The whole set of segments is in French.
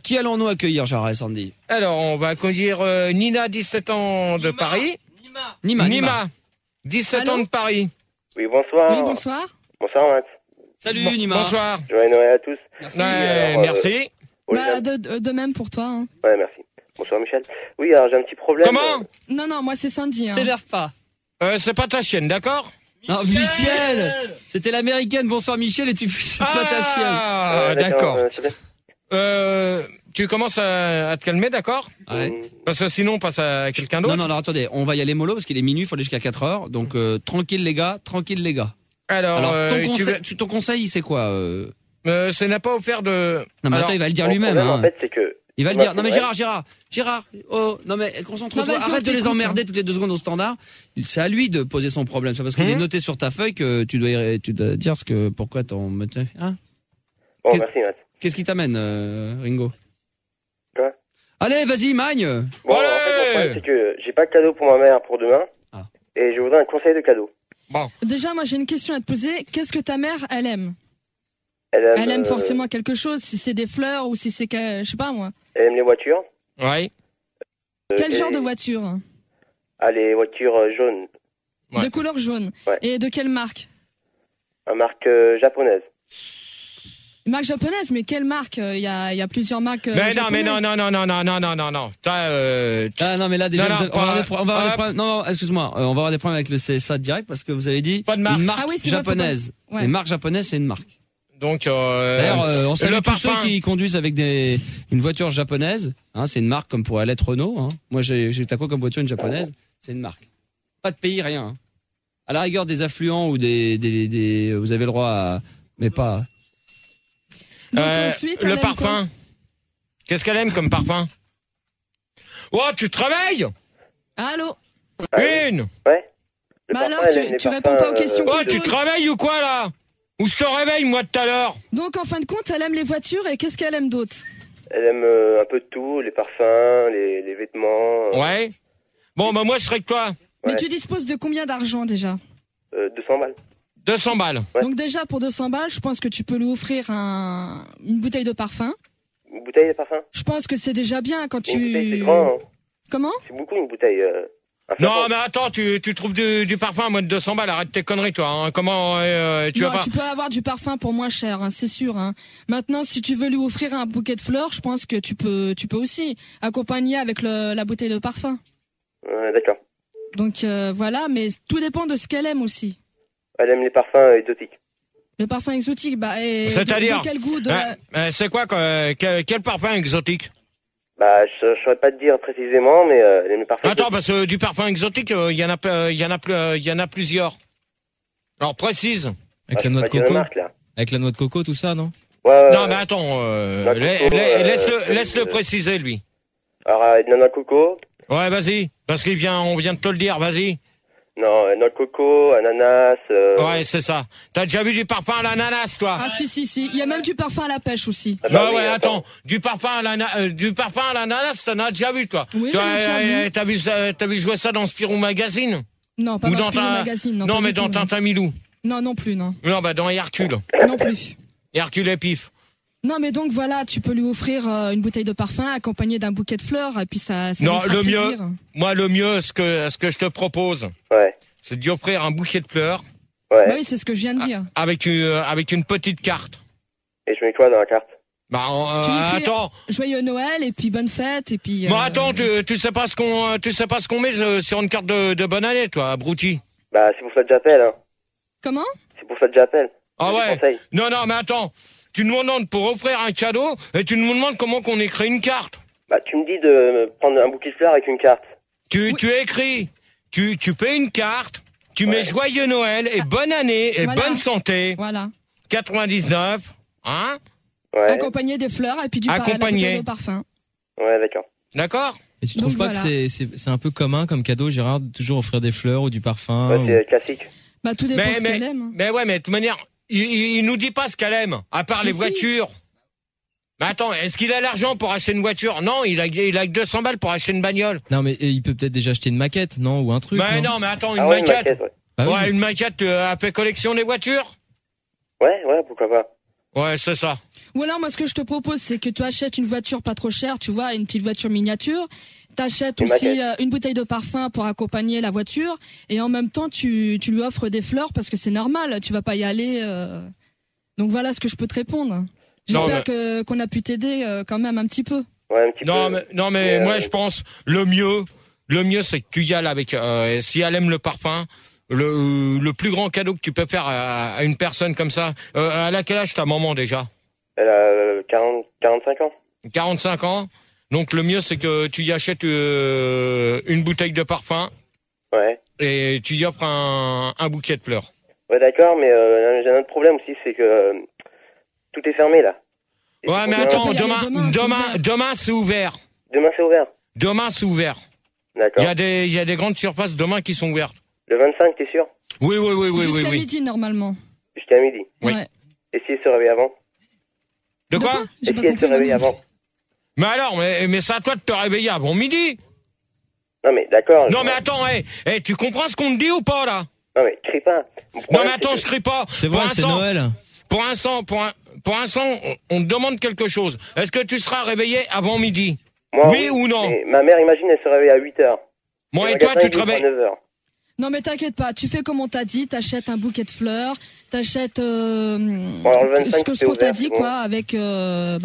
Qui allons-nous accueillir, Jarret, Sandy? Alors, on va accueillir Nina, 17 ans de Paris. Nima. 17 ans de Paris. Oui, bonsoir. Oui, bonsoir. Bonsoir, Max. Salut, Nima. Bonsoir. Joyeux Noël à tous. Merci. Merci. Oui, De même pour toi. Hein. Ouais, merci. Bonsoir, Michel. Oui, alors j'ai un petit problème. Comment Non, moi c'est Sandy. Hein. T'énerve pas. C'est pas ta chienne, d'accord? Non, Michel. C'était l'américaine. Bonsoir, Michel, et tu fais pas ta chienne. Ah, d'accord. c'est bien. Tu commences à te calmer, d'accord? Ouais. Parce que sinon, on passe à quelqu'un d'autre. Non, attendez, on va y aller mollo parce qu'il est minuit, il faut aller jusqu'à 4 heures. Donc, tranquille les gars. Alors, ton conseil, c'est quoi ça n'a pas offert de... Non, mais Alors, attends, il va le dire Le lui-même. problème, Hein. en fait, c'est que... Il va le moi, dire. Non, mais c'est Gérard. Oh, non, mais concentre-toi. Non, vas-y, Arrête on de les t'écoute, emmerder toutes les 2 secondes au standard. C'est à lui de poser son problème. C'est parce qu'il est noté sur ta feuille que tu dois dire pourquoi t'en mettais. Hein? Bon, merci, Max. Qu'est-ce qui t'amène, Ringo? Quoi? Allez, vas-y, magne. Bon, Allez en fait, mon problème, c'est que j'ai pas de cadeau pour ma mère pour demain. Ah. Et je voudrais un conseil de cadeau. Bon. Déjà, moi j'ai une question à te poser. Qu'est-ce que ta mère, elle aime? Elle Elle aime forcément quelque chose, si c'est des fleurs ou si c'est, je sais pas moi. Elle aime les voitures. Ouais. Quel et- genre de voiture? Ah, les voitures jaunes. Ouais. De couleur jaune. Ouais. Et de quelle marque? Une marque japonaise. Une marque japonaise, mais quelle marque? Il y a plusieurs marques. Mais non. Ah non, mais là déjà Non, on va avoir des hop. problèmes. Non, excuse-moi, on va avoir des problèmes avec le CSA direct parce que vous avez dit Pas de marque. une marque Ah oui, c'est vrai, japonaise. faut pas- ouais. Une marque japonaise, c'est une marque. Donc, D'ailleurs, on salue le tous ceux parfum. qui conduisent avec une voiture japonaise. Hein, c'est une marque comme pourrait l'être Renault. Hein. Moi, t'as quoi comme voiture, une japonaise? C'est une marque. Pas de pays, rien. Hein. À la rigueur des affluents ou des vous avez le droit à, mais pas. Donc ensuite, elle le aime parfum. quoi? Qu'est-ce qu'elle aime comme parfum? Oh, tu te réveilles? Allô? Une. Ouais. Le Bah parfum, alors, elle aime les tu réponds pas aux questions Oh, qu'on tu pose. te réveilles ou quoi, là? Ou je te réveille, moi, tout à l'heure? Donc en fin de compte, elle aime les voitures et qu'est-ce qu'elle aime d'autre? Elle aime un peu de tout, les parfums, les vêtements. Ouais. Bon, bah, moi, je serais que toi. Mais Ouais. tu disposes de combien d'argent déjà? 200 balles. 200 balles. Ouais. Donc déjà pour 200 balles, je pense que tu peux lui offrir une bouteille de parfum. Une bouteille de parfum. Je pense que c'est déjà bien quand Une bouteille, c'est tu... grand. Hein. Comment? C'est beaucoup une bouteille. Un Non, flacon. mais attends, tu trouves du parfum à moins de 200 balles. Arrête tes conneries, toi. Hein. Comment tu Non, vas pas... tu peux avoir du parfum pour moins cher, hein, c'est sûr. Hein. Maintenant, si tu veux lui offrir un bouquet de fleurs, je pense que tu peux aussi accompagner avec la bouteille de parfum. D'accord. Donc voilà, mais tout dépend de ce qu'elle aime aussi. Elle aime les parfums exotiques. Le parfum exotique, bah, et C'est-à-dire de quel goût c'est quoi, quel parfum exotique? Bah, je saurais pas te dire précisément, mais elle aime les parfums Attends, exotiques. parce que du parfum exotique, il y en a plusieurs. Alors précise. Avec Ah, la noix de je peux pas dire coco. la marque, là. Avec la noix de coco, tout ça, non? Ouais, Non, mais attends, La coco, laisse-le préciser, lui. Alors, noix de coco. Ouais, vas-y, parce on vient de te le dire, vas-y. Non, noix de coco, ananas. Ouais, c'est ça. T'as déjà vu du parfum à l'ananas, toi? Ah si. Il y a même du parfum à la pêche aussi. Ah Bah oui, ouais, attends, du parfum à l'ananas, t'en as déjà vu, toi? Oui, Toi, j'en ai déjà vu. T'as vu jouer ça dans Spirou Magazine? Non, pas Ou dans dans Spirou ta- Magazine. Non, Non, pas mais du dans tout, non. Tintin Milou. Non plus, non. Non, bah dans Hercule. Non plus. Hercule et Pif. Non, mais donc voilà, tu peux lui offrir une bouteille de parfum accompagnée d'un bouquet de fleurs et puis ça Non, lui fera le mieux, plaisir. moi, le mieux, ce que je te propose, Ouais. c'est d'y offrir un bouquet de fleurs Ouais. Bah oui, c'est ce que je viens de dire. avec une petite carte. Et je mets quoi dans la carte? Bah, Tu lui écris- attends. Joyeux Noël et puis bonne fête et puis. Bon, attends, tu sais pas ce qu'on met sur une carte de bonne année, toi, abruti. Bah, c'est pour ça que j'appelle, hein. Comment? C'est pour ça que j'appelle. Ah J'ai des ouais. conseils. Non, mais attends. Tu nous demandes pour offrir un cadeau et tu nous demandes comment qu'on écrit une carte. Bah, tu me dis de prendre un bouquet de fleurs avec une carte. Tu Oui. écris, tu fais une carte, tu mets joyeux Noël et bonne année et Voilà. bonne santé. Voilà. 99, hein? Ouais. Accompagné des fleurs et puis la Accompagné. bouteille de parfum. Ouais, d'accord. D'accord? Et tu Donc trouves pas voilà. que c'est un peu commun comme cadeau, Gérard, de toujours offrir des fleurs ou du parfum Ouais, ou- c'est classique. Bah tout dépend ce qu'elle aime. Mais ouais, mais de toute manière, il nous dit pas ce qu'elle aime, à part les si. voitures. Mais attends, est-ce qu'il a l'argent pour acheter une voiture? Non, il a que 200 balles pour acheter une bagnole. Non, mais il peut peut-être déjà acheter une maquette, non? Ou un truc, Mais non, mais attends, une Ah ouais, maquette. ouais. Bah oui. Ouais, une maquette, a fait collection des voitures? Ouais, pourquoi pas. Ouais, c'est ça. Ou alors, moi, ce que je te propose, c'est que tu achètes une voiture pas trop chère, tu vois, une petite voiture miniature. T'achètes aussi une bouteille de parfum pour accompagner la voiture. Et en même temps, tu lui offres des fleurs parce que c'est normal, tu vas pas y aller. Donc voilà ce que je peux te répondre. J'espère qu'on a pu t'aider quand même un petit peu. Ouais, un petit peu. Non, mais moi, je pense, le mieux, c'est que tu y ailles avec, si elle aime le parfum, le plus grand cadeau que tu peux faire à une personne comme ça. Elle a quel âge ta maman déjà? Elle a 45 ans. 45 ans. Donc le mieux, c'est que tu y achètes une bouteille de parfum. Ouais. Et tu y offres un bouquet de fleurs. Ouais, d'accord, mais j'ai un autre problème aussi, c'est que tout est fermé, là. Et Ouais, mais attends, demain, c'est ouvert. Demain, c'est ouvert. Demain, c'est ouvert. D'accord. Il y a des grandes surfaces demain qui sont ouvertes. Le 25, t'es sûr? Oui. Jusqu'à midi, normalement. Jusqu'à midi. Oui. Ouais. Et si elle se réveille avant? De quoi? Et si elle se réveille avant? Mais alors, mais c'est à toi de te réveiller avant midi. Non, mais d'accord. Non, mais attends, tu comprends ce qu'on te dit ou pas, là? Non, mais crie pas. Non, mais attends, je crie pas. C'est vrai, c'est Noël. Pour l'instant, on te demande quelque chose. Est-ce que tu seras réveillé avant midi? Moi, oui ou non? Ma mère, imagine, elle se réveille à 8h. Moi et toi, tu te réveilles... 9h. Non mais t'inquiète pas, tu fais comme on t'a dit, t'achètes un bouquet de fleurs, t'achètes ce qu'on t'a dit quoi, avec la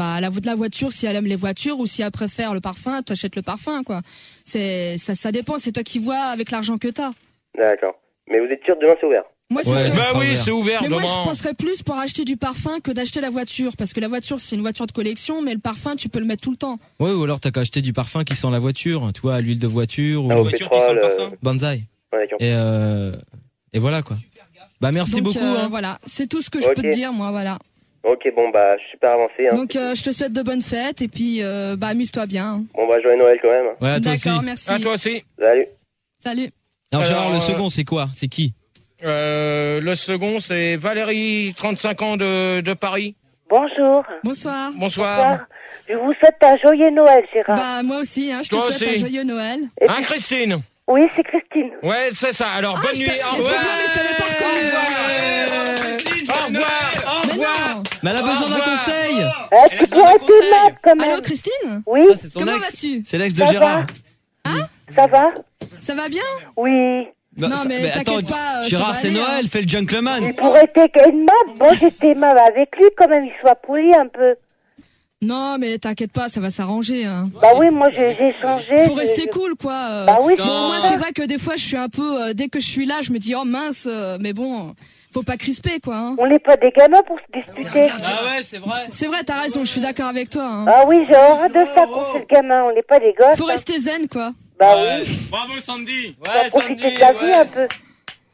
voiture si elle aime les voitures ou si elle préfère le parfum, t'achètes le parfum quoi. Ça dépend, c'est toi qui vois avec l'argent que t'as. D'accord. Mais vous êtes sûr que demain c'est ouvert? Moi c'est c'est ouvert mais demain. moi je penserais plus pour acheter du parfum que d'acheter la voiture parce que la voiture c'est une voiture de collection mais le parfum tu peux le mettre tout le temps. Ouais, ou alors t'as qu'à acheter du parfum qui sent la voiture, tu vois, à l'huile de voiture ou au voiture pétrole, qui sent le parfum. Banzai. Ouais, Et voilà quoi. Bah merci donc, beaucoup. Hein. Voilà, c'est tout ce que je peux te dire moi voilà. Ok, bon bah je suis super avancé. Hein. Donc je te souhaite de bonnes fêtes et puis amuse-toi bien. Bon bah joyeux Noël quand même. Ouais, à toi aussi. D'accord, merci. À toi aussi. Salut. Alors Gérard, le second c'est quoi? C'est qui? Le second c'est Valérie, 35 ans de Paris. Bonjour. Bonsoir. Bonsoir. Je vous souhaite un joyeux Noël, Gérard. Bah moi aussi, je te Toi souhaite aussi. un joyeux Noël. Hein, Christine? Oui, c'est Christine. Ouais, c'est ça. Alors bonne nuit. Excuse-moi, mais je t'avais pas reconnu. Au revoir. Mais non. Mais elle a besoin d'un conseil. Tu dois être aimable quand même. Allô Christine? Oui. C'est ton Comment ex. vas-tu? C'est l'ex de Ça Gérard. Ça va? Ça va bien? Oui. Bah, Non, mais attends, t'inquiète pas, ça Gérard, va c'est aller, Noël, hein. fais le gentleman. Il pourrait être aimable. Bon, j'étais aimable avec lui quand même. Il soit poli un peu. Non, mais t'inquiète pas, ça va s'arranger. Hein. Bah oui, moi j'ai changé. Faut rester cool, quoi. Bah oui, Bon, moi, c'est vrai que des fois, je suis un peu. Dès que je suis là, je me dis oh mince, mais bon, faut pas crisper, quoi. Hein. On n'est pas des gamins pour se disputer. Ah ouais, c'est vrai. C'est vrai, t'as raison, je suis d'accord avec toi. Hein. Ah oui, j'ai horreur de ça qu'on fait le gamin. On n'est pas des gosses. Faut rester zen, quoi. Bah oui. Bravo Sandy. Faut profiter de la vie un peu.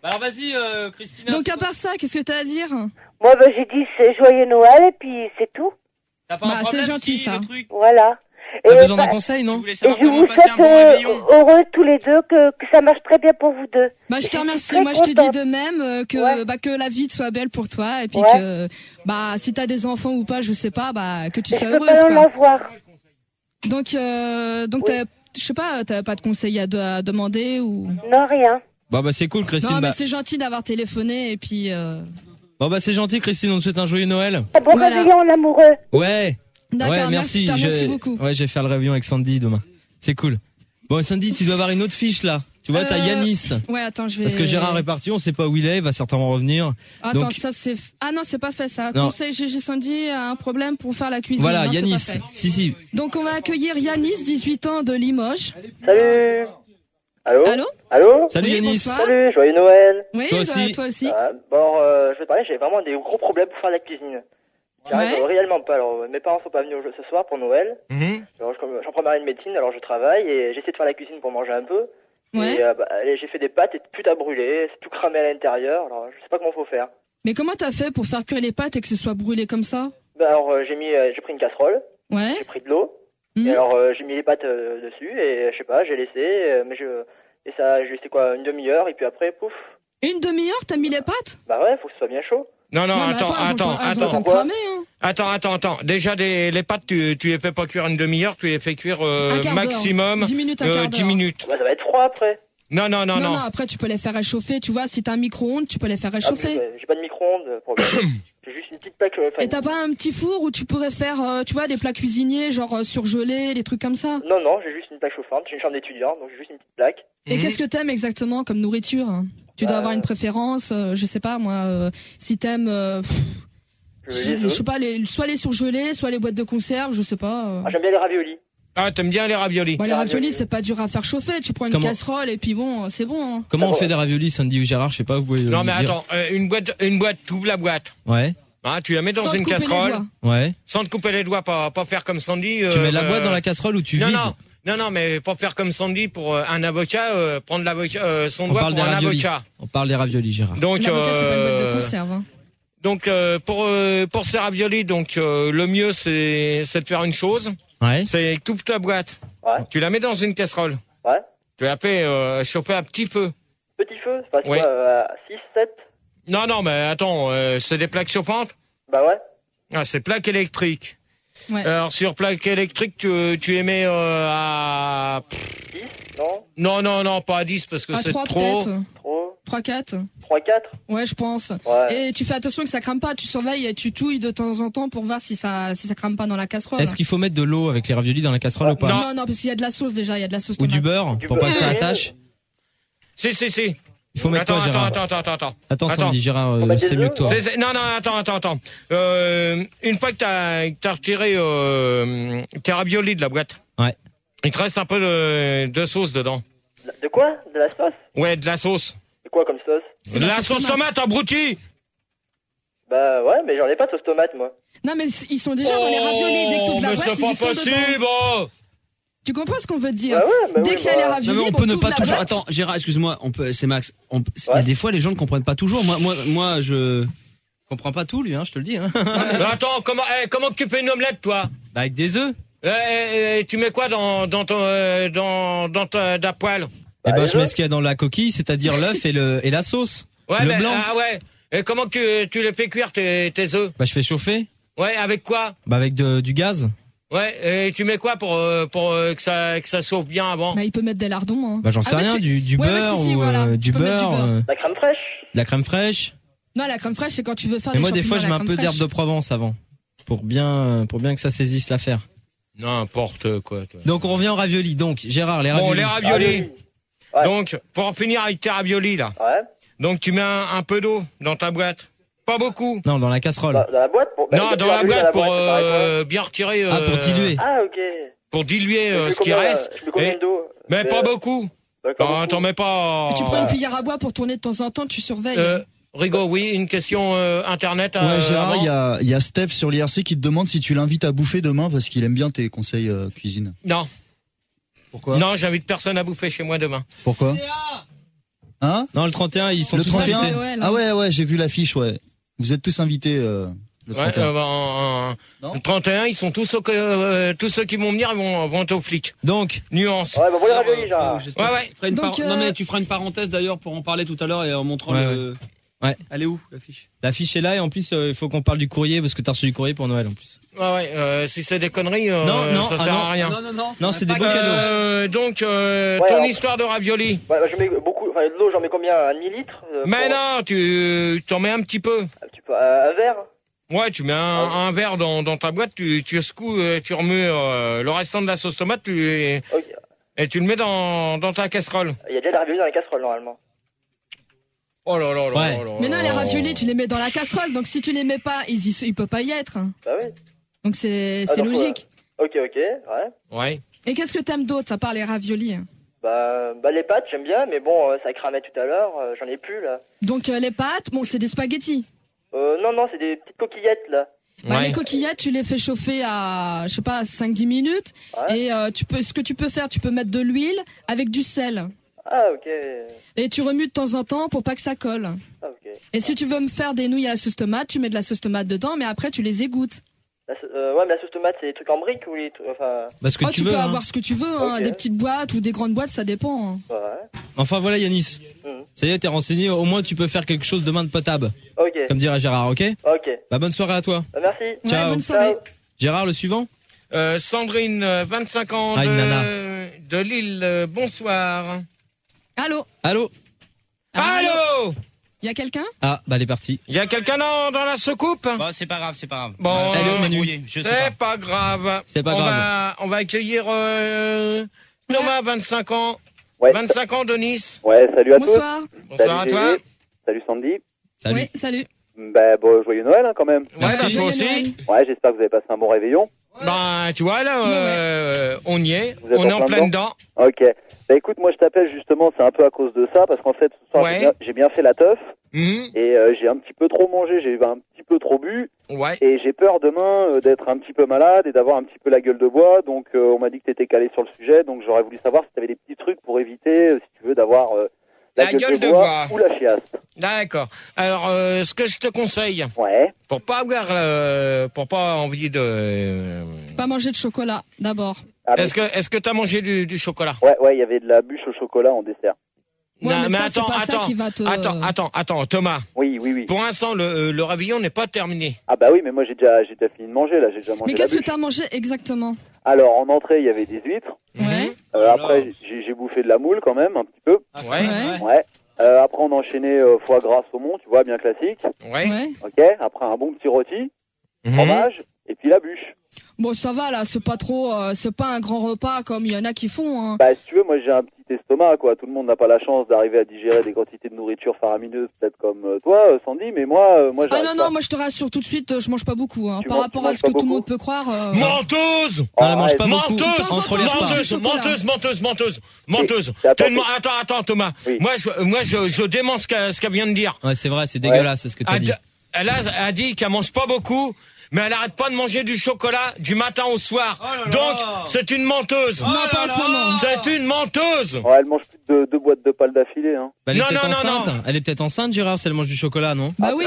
Alors vas-y Christina. Donc à part ça, qu'est-ce que t'as à dire? Moi, bah, j'ai dit c'est joyeux Noël et puis c'est tout. T'as pas un problème c'est gentil, si ça. le truc... Voilà. T'as besoin d'un conseil, non? Je voulais Et savoir je vous comment passer un souhaite bon réveillon. heureux tous les deux, que ça marche très bien pour vous deux. Bah je te suis remercie. très Moi je te dis contente. de même que la vie soit belle pour toi et puis Ouais. que si t'as des enfants ou pas, je sais pas, que tu Et sois je peux heureuse, pas en quoi. avoir. Donc Oui. je sais pas, t'as pas de conseils à demander ou. Non, rien. Bah c'est cool, Christine. Non mais c'est gentil d'avoir téléphoné et puis. Bon bah c'est gentil, Christine. On te souhaite un joyeux Noël. Bon Voilà. réveillon, l'amoureux. Ouais. D'accord, Ouais, merci, je te remercie beaucoup. Ouais, je vais faire le réveillon avec Sandy demain. C'est cool. Bon, Sandy, tu dois avoir une autre fiche là. Tu vois, t'as Yanis. Ouais, attends, je vais. Parce que Gérard est parti, on sait pas où il est, il va certainement revenir. Attends, Donc, ça c'est. Ah non, c'est pas fait ça. Non. Conseil GG Sandy a un problème pour faire la cuisine. voilà, Non, c'est Yanis. pas fait. Si. Donc on va accueillir Yanis, 18 ans de Limoges. Salut. Allô? Allô? Allô? Salut Oui, Yanis. bonsoir. Salut, joyeux Noël. Oui, Toi aussi. toi aussi. Bon, je vais te parler, j'ai vraiment des gros problèmes pour faire la cuisine. J'arrive réellement pas. Alors, mes parents sont pas venus ce soir pour Noël. Alors, j'en prends ma de médecine, alors je travaille et j'essaie de faire la cuisine pour manger un peu. Ouais. Et allez, j'ai fait des pâtes et tout a brûlé, c'est tout cramé à l'intérieur. Alors, je sais pas comment faut faire. Mais comment t'as fait pour faire cuire les pâtes et que ce soit brûlé comme ça? Alors, j'ai pris une casserole, Ouais. j'ai pris de l'eau. Mhm. Et alors, j'ai mis les pâtes dessus et je sais pas, j'ai laissé, et ça, j'ai laissé quoi, une demi-heure et puis après, pouf. Une demi-heure, t'as mis les pâtes? Bah ouais, faut que ce soit bien chaud. Non, mais elles ont le temps de cramer, hein. Attends. Déjà, les pâtes, tu les fais pas cuire une demi-heure, tu les fais cuire Un quart d'heure. maximum 10 minutes, un quart d'heure. 10 minutes. Bah, ça va être froid après. Non. Non, après tu peux les faire réchauffer, tu vois, si t'as un micro-ondes, tu peux les faire réchauffer. J'ai pas de micro-ondes, problème. J'ai juste une petite plaque. Et t'as pas un petit four où tu pourrais faire, tu vois, des plats cuisiniers, genre surgelés, des trucs comme ça? Non, j'ai juste une plaque chauffante. J'ai une chambre d'étudiant, donc j'ai juste une petite plaque. Et qu'est-ce que t'aimes exactement comme nourriture? Tu dois avoir une préférence, je sais pas moi, si t'aimes, je sais pas, soit les surgelés, soit les boîtes de conserve, je sais pas. J'aime bien les raviolis. Ah, t'aimes bien les raviolis? Les raviolis, c'est pas dur à faire chauffer. Tu prends une casserole et puis bon, c'est bon. Hein. Comment on fait des raviolis, Sandy ou Gérard? Je sais pas, vous pouvez. Non, mais attends, une boîte, tu ouvres la boîte. Ouais. Ah, tu la mets dans une casserole. Ouais. Sans te couper les doigts, pas faire comme Sandy. Tu mets la boîte dans la casserole ou tu vides? Non, mais pas faire comme Sandy pour un avocat, prendre l'avocat, son doigt pour un avocat. On parle des raviolis, Gérard. Donc, l'avocat, c'est pas une boîte de conserve. Hein. Donc, pour ces raviolis, donc, le mieux, c'est de faire une chose. Ouais. C'est que tu ouvres ta boîte. Ouais. Tu la mets dans une casserole. Ouais. Tu la fais chauffer à petit feu. Petit feu, c'est pas Ouais. quoi, 6, 7? Non, mais attends, c'est des plaques chauffantes? Bah ouais. Ah, c'est plaques électriques. Ouais. Alors, sur plaques électriques, tu les mets à... 10, non? Non, pas à 10 parce que c'est 3 trop. peut-être. Trop? 3, 4. 3, 4? Ouais, je pense. Ouais. Et tu fais attention que ça crame pas. Tu surveilles et tu touilles de temps en temps pour voir si ça crame pas dans la casserole. Est-ce qu'il faut mettre de l'eau avec les raviolis dans la casserole ou pas? Non, parce qu'il y a de la sauce déjà. Il y a de la sauce. Ou du tomate. beurre pour pas que ça attache? Si. Il faut mettre quoi, Gérard? Attends. Attends, Sandy, Gérard, c'est mieux que toi. Non, attends. Une fois que t'as retiré tes raviolis de la boîte. Ouais. Il te reste un peu de sauce dedans. De quoi? De la sauce? Ouais, de la sauce. De quoi comme sauce? De la sauce tomate, abruti! Bah ouais, mais j'en ai pas de sauce tomate, moi. Non, mais ils sont déjà dans les raviolis. Dès que tu ouvres la mais boîte, c'est ils pas y sont possible, dedans. Tu comprends ce qu'on veut te dire? Bah ouais, bah Dès oui, qu'il y a les raviolis, Non, mais on peut ne t'ouvres pas la toujours. boîte. Attends, Gérard, excuse-moi, c'est Max. Il y a des fois, les gens ne comprennent pas toujours. Moi, je comprends pas tout, lui, je te le dis. Attends, comment tu fais une omelette, toi? Bah, avec des œufs. Tu mets quoi dans ta poêle? Eh ben, je mets ce qu'il y a dans la coquille, c'est-à-dire l'œuf et la sauce. Ouais, le blanc. Ah ouais. Et comment tu les fais cuire tes œufs? Bah, je fais chauffer. Ouais, avec quoi? Bah, avec du gaz. Ouais, et tu mets quoi pour que ça chauffe bien avant? Bah, il peut mettre des lardons. Hein. Bah, j'en sais rien, du beurre ou voilà. du Tu peux mettre beurre. La crème fraîche? De la crème fraîche. Non, la crème fraîche, c'est quand tu veux faire Et des moi, des fois, champignons je à mets la un peu crème d'herbe de fraîche. Provence avant. Pour bien que ça saisisse l'affaire. N'importe quoi, toi. Donc, on revient aux raviolis. Donc, Gérard, les raviolis. Bon, les raviolis. Ouais. Donc, pour en finir avec tes raviolis, là. Ouais. Donc, tu mets un peu d'eau dans ta boîte. Pas beaucoup. Non, dans la casserole. Dans la boîte? Non, dans la boîte pour bien retirer. Pour diluer. Ah, ok. Pour diluer Je mets ce qui combien, reste. Je mets combien d'eau? Mais pas beaucoup. D'accord. Non, t'en mets pas. Et tu prends une cuillère à bois pour tourner de temps en temps, tu surveilles. Rigo, oui, une question internet. Ouais, Gérard, avant. il y a Steph sur l'IRC qui te demande si tu l'invites à bouffer demain parce qu'il aime bien tes conseils cuisine. Non. Pourquoi? Non, j'invite personne à bouffer chez moi demain. Pourquoi? Hein? Non, le 31, ils sont Le tous 31? invités. Noël, Ah ouais, j'ai vu l'affiche, ouais. Vous êtes tous invités le 31. Le 31, ils sont tous ceux qui vont venir, ils vont être aux flics. Donc, nuance. Ouais, bah pour les raviolis, genre. Ouais. Donc, Non, mais tu feras une parenthèse d'ailleurs pour en parler tout à l'heure et en montrant Ouais, ouais. Elle est où, l'affiche? l'affiche est là et en plus, il faut qu'on parle du courrier parce que t'as reçu du courrier pour Noël en plus. Si c'est des conneries, Non, ça sert à rien. Non, c'est des beaux cadeaux. Donc, ton alors. histoire de ravioli. Ouais, bah, je mets beaucoup, enfin, de l'eau, j'en mets combien? Un demi-litre? Mais non, tu t'en mets un petit peu. Un petit peu, un verre? Ouais, tu mets un verre dans ta boîte, tu secoues, tu remets le restant de la sauce tomate, et tu le mets dans ta casserole. Il y a déjà des raviolis dans les casseroles, normalement. Oh là là là Ouais. là là. Mais non, les raviolis, tu les mets dans la casserole. Donc si tu les mets pas, ils peuvent pas y être. Bah oui. Donc c'est donc, logique. Ok, ouais. Ouais. Et qu'est-ce que t'aimes d'autre à part les raviolis? Bah les pâtes, j'aime bien, mais bon, ça cramait tout à l'heure, j'en ai plus, là. Donc les pâtes, bon, c'est des spaghettis. Non, c'est des petites coquillettes, là. Bah, les coquillettes, tu les fais chauffer à, je sais pas, 5-10 minutes. Ouais. Et ce que tu peux faire, tu peux mettre de l'huile avec du sel. Ah, ok. Et tu remues de temps en temps pour pas que ça colle. Ah, ok. Et si tu veux me faire des nouilles à la sauce tomate, tu mets de la sauce tomate dedans, mais après tu les égouttes. Ouais, mais la sauce tomate, c'est des trucs en briques ou les trucs, enfin... Bah, ce que tu veux. peux avoir ce que tu veux, hein, Ok. des petites boîtes ou des grandes boîtes, ça dépend. Hein. Ouais. Enfin voilà, Yanis. Ça y est, t'es renseigné. Au moins, tu peux faire quelque chose demain de potable. Ok. Comme dirait Gérard, ok? Ok. Bah, bonne soirée à toi. Merci. Ciao. Ouais, bonne soirée. Gérard, le suivant? Sandrine, 25 ans, Ah, une nana. de Lille, bonsoir. Allô? Allô? Allô? Il y a quelqu'un? Ah, bah, elle est partie. Il y a quelqu'un dans la soucoupe? Bah, c'est pas grave, c'est pas grave. Bon, elle est où, Manu? c'est pas grave. C'est pas grave. On va accueillir Thomas, 25 ans. Ouais. 25 ans de Nice. Ouais, salut à Bonsoir. tous. Bonsoir à Salut toi. Gégé. Salut Sandy. Salut. Oui, salut. Bah, bon, joyeux Noël hein, quand même. Ouais, bah, toi Joyeux aussi. Noël. Ouais, j'espère que vous avez passé un bon réveillon. Bah, tu vois, là, on y est. Vous êtes On est en en plein plein dedans. Ok. Bah écoute, moi je t'appelle justement, c'est un peu à cause de ça, parce qu'en fait, ce soir, Ouais. j'ai bien fait la teuf, Mhm. et j'ai un petit peu trop mangé, j'ai un petit peu trop bu, Ouais. et j'ai peur demain d'être un petit peu malade et d'avoir un petit peu la gueule de bois, donc on m'a dit que t'étais calé sur le sujet, donc j'aurais voulu savoir si t'avais des petits trucs pour éviter, si tu veux, d'avoir la gueule de bois ou la chiasse. D'accord. Alors, ce que je te conseille, Ouais. pour pas envie de, Pas manger de chocolat, d'abord. Ah, est-ce que t'as mangé du chocolat? Ouais, il y avait de la bûche au chocolat en dessert. Ouais, Non, mais ça, c'est pas ça qui va te... Attends, Thomas. Oui. Pour l'instant, le réveillon n'est pas terminé. Ah bah oui, mais moi j'ai déjà fini de manger, là, j'ai déjà mangé Mais la qu'est-ce que bûche. t'as mangé exactement? Alors, en entrée, il y avait des huîtres. Ouais. Après, j'ai bouffé de la moule quand même, un petit peu. Ouais. Ouais. Après, on a enchaîné foie gras, saumon, tu vois, bien classique. Ouais. Ouais. Ok. Après, un bon petit rôti, Mhm. fromage, et puis la bûche. Bon, ça va, là, c'est pas trop, c'est pas un grand repas comme il y en a qui font, hein. Bah, si tu veux, moi j'ai un petit estomac, quoi. Tout le monde n'a pas la chance d'arriver à digérer des quantités de nourriture faramineuses, peut-être comme toi, Sandy, mais moi Ah j'arrive non, pas. non, moi je te rassure tout de suite, je mange pas beaucoup, hein. Tu Par manges- rapport tu à manges ce que pas tout le beaucoup monde peut croire. Menteuse! Oh, Non, elle mange pas arrête. beaucoup. Menteuse! Entre les repas. Menteuse! C'est à Attends, Thomas. Oui. Moi, je dément ce qu'elle vient de dire. Ouais, c'est vrai, c'est dégueulasse, ce que t'as dit. Elle a dit qu'elle mange pas beaucoup, mais elle arrête pas de manger du chocolat du matin au soir. Donc, c'est une menteuse. Non, pas en ce moment. C'est une menteuse. Ouais, elle mange plus de 2 boîtes de pâles d'affilée, hein. Bah, elle est Non, peut-être non, non, enceinte. Elle est peut-être enceinte, Gérard, si elle mange du chocolat, non? Bah oui,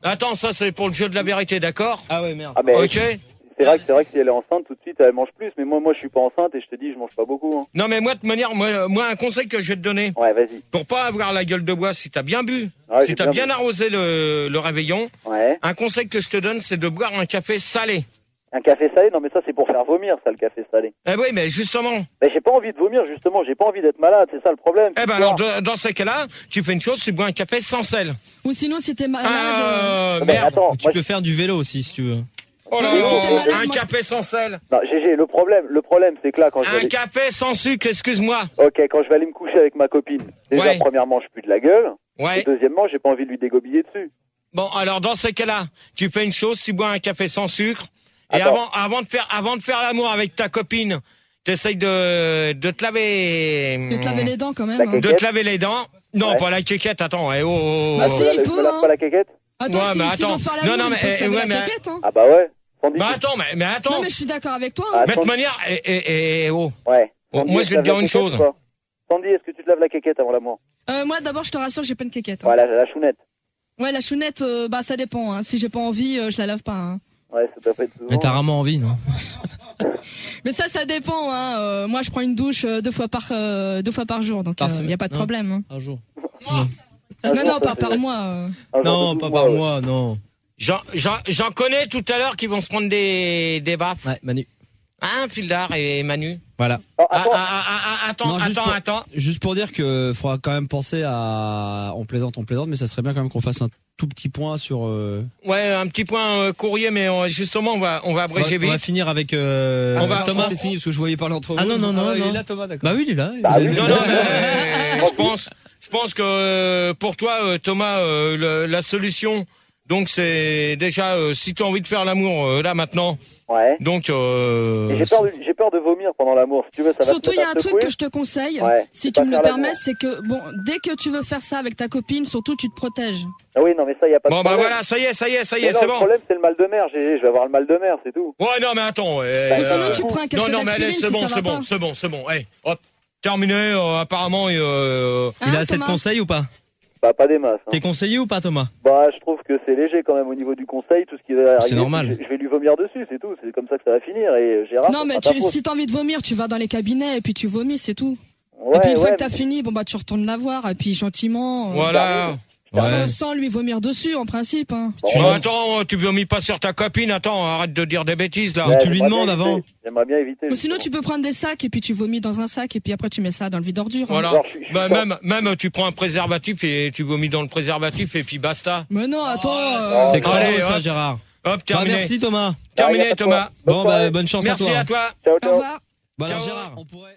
Attends, ça c'est pour le jeu de la vérité, d'accord? Ah ouais, merde. Ah, mais Ok. c'est vrai que si elle est enceinte, tout de suite, elle mange plus. Mais moi, je suis pas enceinte et je te dis, je mange pas beaucoup, hein. Non, mais moi, de manière, moi, un conseil que je vais te donner, Ouais, vas-y. pour pas avoir la gueule de bois, si t'as bien bu, Ouais, si j'ai t'as bien bien bu. arrosé le réveillon, Ouais. un conseil que je te donne, c'est de boire un café salé. Un café salé? Non, mais ça, c'est pour faire vomir, ça, le café salé. Eh oui, mais justement. Mais j'ai pas envie de vomir, justement. J'ai pas envie d'être malade, c'est ça le problème. Eh ben alors, dans ces cas-là, tu fais une chose, tu bois un café sans sel. Ou sinon, si t'es malade. Mais Merde. attends, Tu peux faire du vélo aussi, si tu veux. Oh là Mais si là, t'es malade, un moi, café sans sel. non, GG, le problème, c'est que là, quand je vais Un aller... café sans sucre, excuse-moi. Ok, quand je vais aller me coucher avec ma copine, déjà, Ouais. premièrement, je pue de la gueule. Et Ouais. deuxièmement, j'ai pas envie de lui dégobiller dessus. Bon, alors dans ces cas-là, tu fais une chose, tu bois un café sans sucre. Et Attends. avant de faire l'amour avec ta copine, t'essayes de te laver. De te laver les dents quand même. La hein. quéquette. De te laver les dents. Non, Ouais. pas la quéquette, attends. Eh, oh. Bah Je si, me il lave- je peut, me lave hein. pas la quéquette? Attends, Ouais, si, mais s'ils attends. vont faire la Non, boule, non, ils mais, peuvent se laver ouais, la mais- quéquette, hein. Ah bah ouais. Sandy, Bah attends, mais attends. Non, mais je suis d'accord avec toi. Ah, Mais de Sandy- manière, oh. Ouais. Oh, Sandy, moi, est-ce je vais te que tu dire laves une la quéquette chose. ou pas Sandy, est-ce que tu te laves la quéquette avant l'amour? Moi, d'abord, je te rassure, j'ai pas une quéquette. hein. Voilà, la chounette. Ouais, la chounette, bah ça dépend. Hein. Si j'ai pas envie, je la lave pas. Hein. Ouais, ça doit pas être souvent. Mais t'as rarement envie, non? Mais ça dépend. Hein. Moi, je prends une douche 2 fois par jour, donc Par il y semaine, a pas de non. problème. Hein. Un jour. Non, pas par mois. Un jour Non, sur pas 12 par mois, ouais. mois, non. J'en connais tout à l'heure qui vont se prendre des baffes. Ouais, Manu. Hein, Fildar et Manu. Voilà. Oh, Ah, attends, Non, juste pour- attends. Juste pour dire que faudra quand même penser à, on plaisante, mais ça serait bien quand même qu'on fasse un tout petit point sur. Ouais, un petit point courrier, mais justement, on va abréger On va vite. finir avec On va- Thomas. C'est fini parce que je voyais parler entre vous. Ah non, non, non, Il est non. là, Thomas, d'accord. Bah oui, il est là. Bah Vous oui. avez- Non, non, mais je pense que pour toi, Thomas, la solution, donc c'est déjà si tu as envie de faire l'amour là maintenant. Ouais. Donc Et j'ai peur de vomir pendant l'amour. Si tu veux, ça va Surtout, te il y a un secouer. truc que je te conseille, Ouais, si c'est tu pas me le faire permets, l'amour. c'est que bon, dès que tu veux faire ça avec ta copine, surtout tu te protèges. Ah oui, non, mais ça, y a pas de bon bah problème. voilà, ça y est, Mais non, c'est le bon. problème, c'est le mal de mer, GG. Je vais avoir le mal de mer, c'est tout. Ouais, non, mais attends. Ou sinon, tu prends un cachet non, mais allez, d'aspirine si ça va pas. c'est bon. Hey, hop, terminé. Apparemment, Il a Hein, assez de Thomas conseils ou pas? Bah, pas des masses. Hein. T'es conseillé ou pas, Thomas? Bah, je trouve que c'est léger quand même au niveau du conseil. Tout ce qui va arriver, C'est normal. Je vais lui vomir dessus, c'est tout. C'est comme ça que ça va finir. Et Gérard, Non, mais si t'as envie de vomir, tu vas dans les cabinets et puis tu vomis, c'est tout. Ouais, et puis une fois ouais, que t'as fini, bon bah tu retournes la voir et puis gentiment. Voilà. Sans lui vomir dessus, en principe. Hein. Attends, tu vomis pas sur ta copine, attends, arrête de dire des bêtises là. Tu lui demandes avant. J'aimerais bien éviter. Ou sinon, tu peux prendre des sacs et puis tu vomis dans un sac et puis après tu mets ça dans le vide ordure. Voilà. Alors, Même tu prends un préservatif et tu vomis dans le préservatif et puis basta. Mais non, attends. C'est Allez, crado ça, hop. Gérard. Hop, terminé. Merci Thomas. Terminé, Thomas. Bon, bah, bonne chance Merci à toi. à toi. Ciao, Au ciao. revoir. Bon, alors Ciao. Gérard, on pourrait...